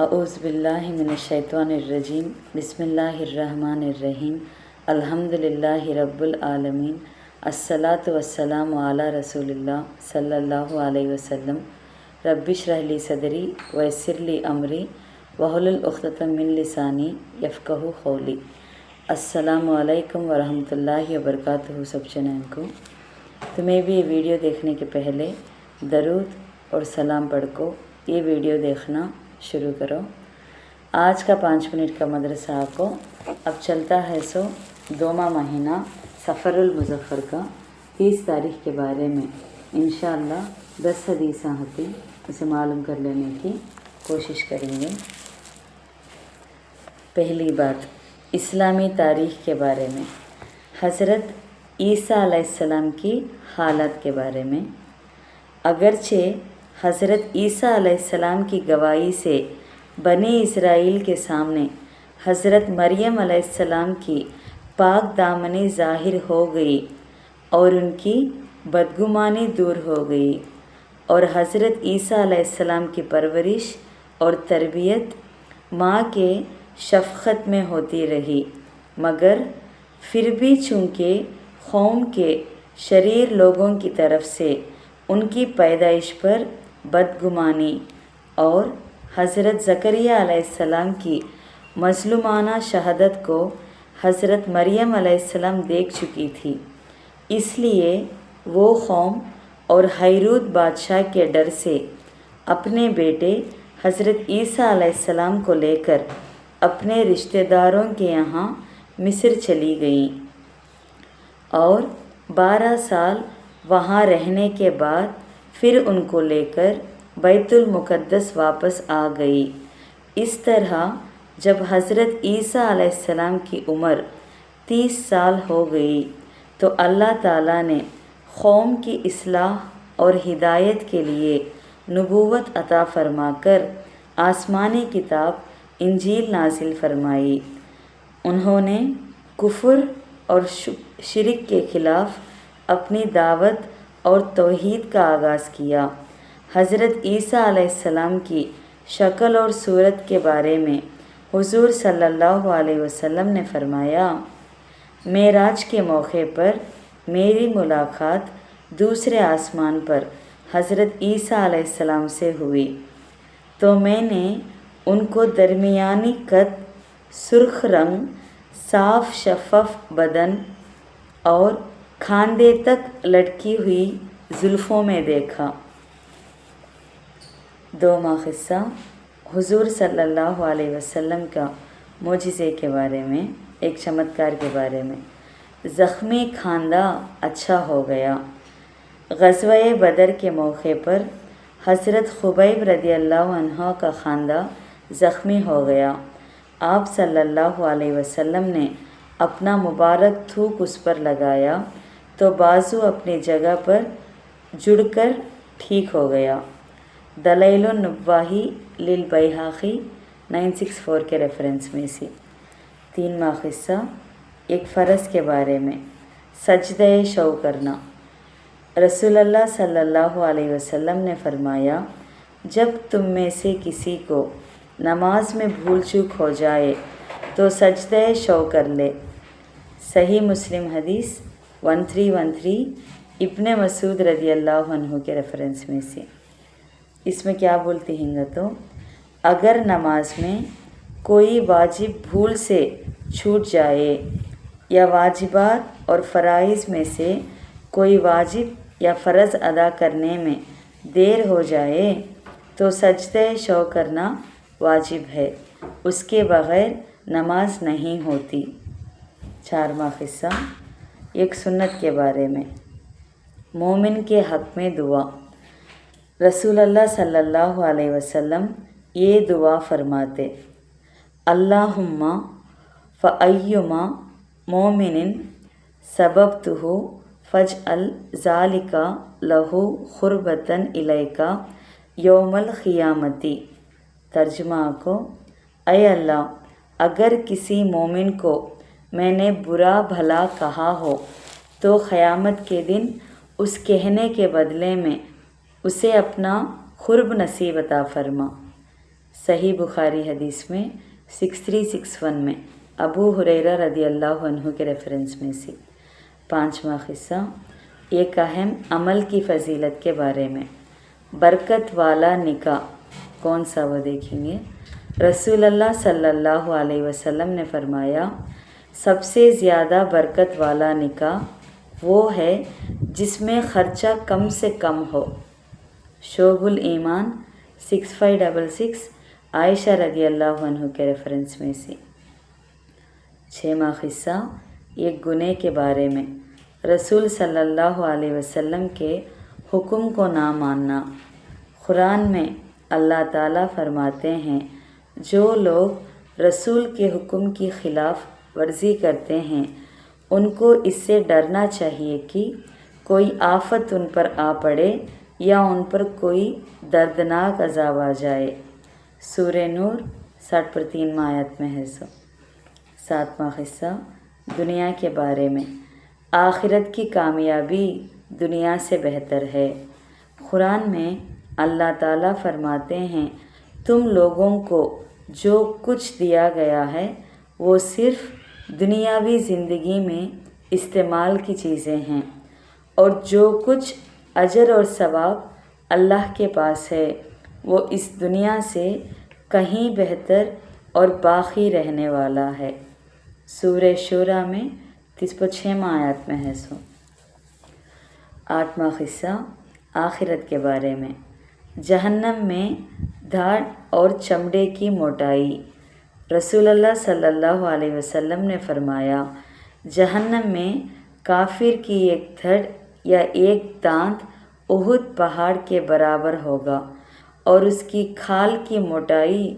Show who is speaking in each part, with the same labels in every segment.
Speaker 1: اعوذ باللہ من الشیطان الرجیم بسم اللہ الرحمن الرحیم الحمدللہ رب العالمین الصلاۃ والسلام علی رسول اللہ صلی اللہ علیہ وسلم رب اشرح لی صدری ویسر لی امری واحلل عقدۃ من لسانی یفقہوا قولی۔ السلام علیکم ورحمۃ اللہ وبرکاتہ سب جنان کو۔ تمہیں بھی یہ ویڈیو دیکھنے کے پہلے درود اور سلام پڑھ کو یہ ویڈیو دیکھنا شروع کرو۔ آج کا 5 منٹ کا مدرسہ آپ کو اب چلتا ہے سو 2واں مہینہ سفر المظفر کا 30 تاریخ کے بارے میں انشاءاللہ 10 حدیثیں ہوتی اسے معلوم کر لینے کی کوشش کریں گے۔ پہلی بات، اسلامی تاریخ کے بارے میں، حضرت عیسیٰ علیہ السلام کی حالت کے بارے میں۔ اگرچہ حضرت عیسیٰ علیہ السلام کی گواہی سے بنی اسرائیل کے سامنے حضرت مریم علیہ السلام کی پاک دامنی ظاہر ہو گئی اور ان کی بدگمانی دور ہو گئی، اور حضرت عیسیٰ علیہ السلام کی پرورش اور تربیت ماں کے شفقت میں ہوتی رہی، مگر پھر بھی چونکہ قوم کے شریر لوگوں کی طرف سے ان کی پیدائش پر بدگمانی اور حضرت زکریا علیہ السلام کی مظلومانہ شہادت کو حضرت مریم علیہ السلام دیکھ چکی تھی، اس لیے وہ قوم اور ہیرود بادشاہ کے ڈر سے اپنے بیٹے حضرت عیسیٰ علیہ السلام کو لے کر اپنے رشتہ داروں کے یہاں مصر چلی گئیں، اور 12 سال وہاں رہنے کے بعد پھر ان کو لے کر بیت المقدس واپس آ گئی۔ اس طرح جب حضرت عیسیٰ علیہ السلام کی عمر 30 سال ہو گئی تو اللہ تعالیٰ نے قوم کی اصلاح اور ہدایت کے لیے نبوت عطا فرما کر آسمانی کتاب انجیل نازل فرمائی۔ انہوں نے کفر اور شرک کے خلاف اپنی دعوت اور توحید کا آغاز کیا۔ حضرت عیسیٰ علیہ السلام کی شکل اور صورت کے بارے میں حضور صلی اللہ علیہ وسلم نے فرمایا، معراج کے موقع پر میری ملاقات دوسرے آسمان پر حضرت عیسیٰ علیہ السلام سے ہوئی تو میں نے ان کو درمیانی قد، سرخ رنگ، صاف شفاف بدن اور کھاندے تک لٹکی ہوئی زلفوں میں دیکھا۔ 2واں قصہ، حضور صلی اللہ علیہ وسلم کا معجزے کے بارے میں، ایک چمتکار کے بارے میں۔ زخمی کھاندا اچھا ہو گیا۔ غزوہ بدر کے موقع پر حضرت خبیب رضی اللہ عنہ کا کھاندا زخمی ہو گیا۔ آپ صلی اللہ علیہ وسلم نے اپنا مبارک تھوک اس پر لگایا تو بازو اپنی جگہ پر جڑ کر ٹھیک ہو گیا۔ دلائل النبوہ للبیہقی 964 کے ریفرنس میں سے۔ 3واں قصہ، ایک فرض کے بارے میں، سجدہ شو کرنا۔ رسول اللہ صلی اللہ علیہ وسلم نے فرمایا، جب تم میں سے کسی کو نماز میں بھول چوک ہو جائے تو سجدہ شو کر لے۔ صحیح مسلم حدیث 1313 ابن مسعود رضی اللہ عنہ کے ریفرنس میں سے۔ اس میں کیا بولتے ہیں گا تو، اگر نماز میں کوئی واجب بھول سے چھوٹ جائے یا واجبات اور فرائض میں سے کوئی واجب یا فرض ادا کرنے میں دیر ہو جائے تو سجدہ شو کرنا واجب ہے، اس کے بغیر نماز نہیں ہوتی۔ 4واں قصہ، ایک سنت کے بارے میں، مومن کے حق میں دعا۔ رسول اللہ صلی اللہ علیہ وسلم یہ دعا فرماتے، اللہم فایما مومن سببتہ فاجعل ذالک لہ قربۃ الیک یوم القیامۃ۔ ترجمہ کو، اے اللہ، اگر کسی مومن کو میں نے برا بھلا کہا ہو تو قیامت کے دن اس کہنے کے بدلے میں اسے اپنا قرب نصیب عطا فرما۔ صحیح بخاری حدیث میں 6361 میں ابو ہریرہ رضی اللہ عنہ کے ریفرنس میں سے۔ 5واں قصہ ایک اہم عمل کی فضیلت کے بارے میں۔ برکت والا نکاح کون سا وہ دیکھیں گے۔ رسول اللہ صلی اللہ علیہ وسلم نے فرمایا، سب سے زیادہ برکت والا نکاح وہ ہے جس میں خرچہ کم سے کم ہو۔ شعب الایمان 6566 عائشہ رضی اللہ عنہ کے ریفرنس میں سے۔ 6واں قصہ ایک گناہ کے بارے میں۔ رسول صلی اللہ علیہ وسلم کے حکم کو نہ ماننا۔ قرآن میں اللہ تعالیٰ فرماتے ہیں، جو لوگ رسول کے حکم کی خلاف ورزی کرتے ہیں ان کو اس سے ڈرنا چاہیے کہ کوئی آفت ان پر آ پڑے یا ان پر کوئی دردناک عذاب آ جائے۔ سورہ نور 60 آیت میں ہے سو۔ 7واں قصہ دنیا کے بارے میں۔ آخرت کی کامیابی دنیا سے بہتر ہے۔ قرآن میں اللہ تعالیٰ فرماتے ہیں، تم لوگوں کو جو کچھ دیا گیا ہے وہ صرف دنیاوی زندگی میں استعمال کی چیزیں ہیں، اور جو کچھ اجر اور ثواب اللہ کے پاس ہے وہ اس دنیا سے کہیں بہتر اور باقی رہنے والا ہے۔ سورہ شورى میں 36 آیت میں ہے سو۔ 8واں قصہ آخرت کے بارے میں۔ جہنم میں دھاڑ اور چمڑے کی موٹائی۔ رسول اللہ صلی اللہ علیہ وسلم نے فرمایا، جہنم میں کافر کی ایک دھڑ یا ایک دانت احد پہاڑ کے برابر ہوگا، اور اس کی کھال کی موٹائی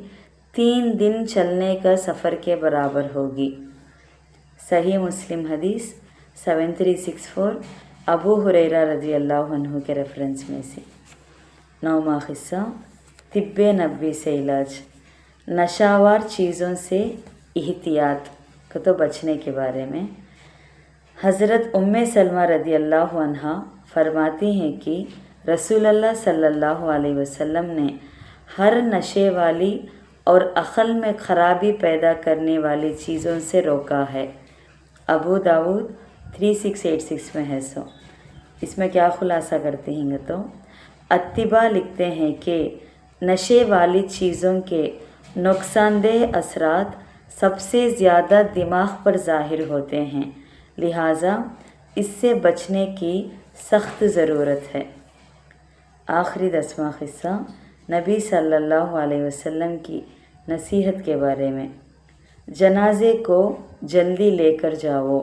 Speaker 1: 3 دن چلنے کا سفر کے برابر ہوگی۔ صحیح مسلم حدیث 7364 ابو ہریرہ رضی اللہ عنہ کے ریفرنس میں سے۔ 9واں قصہ طب نبوی سے علاج۔ نشاور چیزوں سے احتیاط کو تو بچنے کے بارے میں۔ حضرت ام سلمہ رضی اللہ عنہ فرماتی ہیں کہ رسول اللہ صلی اللہ علیہ وسلم نے ہر نشے والی اور عقل میں خرابی پیدا کرنے والی چیزوں سے روکا ہے۔ ابو داؤد 3686 میں ہے سو۔ اس میں کیا خلاصہ کرتے ہیں تو اتباع لکھتے ہیں کہ نشے والی چیزوں کے نقصان دہ اثرات سب سے زیادہ دماغ پر ظاہر ہوتے ہیں، لہٰذا اس سے بچنے کی سخت ضرورت ہے۔ آخری 10واں قصہ نبی صلی اللہ علیہ وسلم کی نصیحت کے بارے میں۔ جنازے کو جلدی لے کر جاؤ۔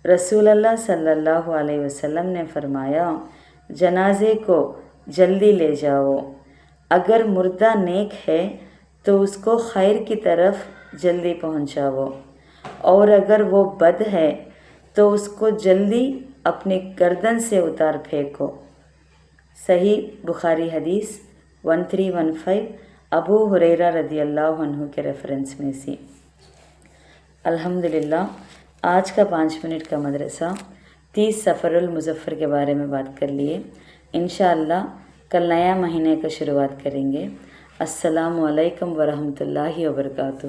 Speaker 1: رسول اللہ صلی اللہ علیہ وسلم نے فرمایا، جنازے کو جلدی لے جاؤ۔ اگر مردہ نیک ہے تو اس کو خیر کی طرف جلدی پہنچاؤ، اور اگر وہ بد ہے تو اس کو جلدی اپنی گردن سے اتار پھینکو۔ صحیح بخاری حدیث 1315 ابو ہریرہ رضی اللہ عنہ کے ریفرنس میں سے۔ الحمدللہ آج کا 5 منٹ کا مدرسہ 30 سفر المظفر کے بارے میں بات کر لیے۔ انشاءاللہ کل نیا مہینے کا شروعات کریں گے۔ السلام علیکم ورحمۃ اللہ وبرکاتہ۔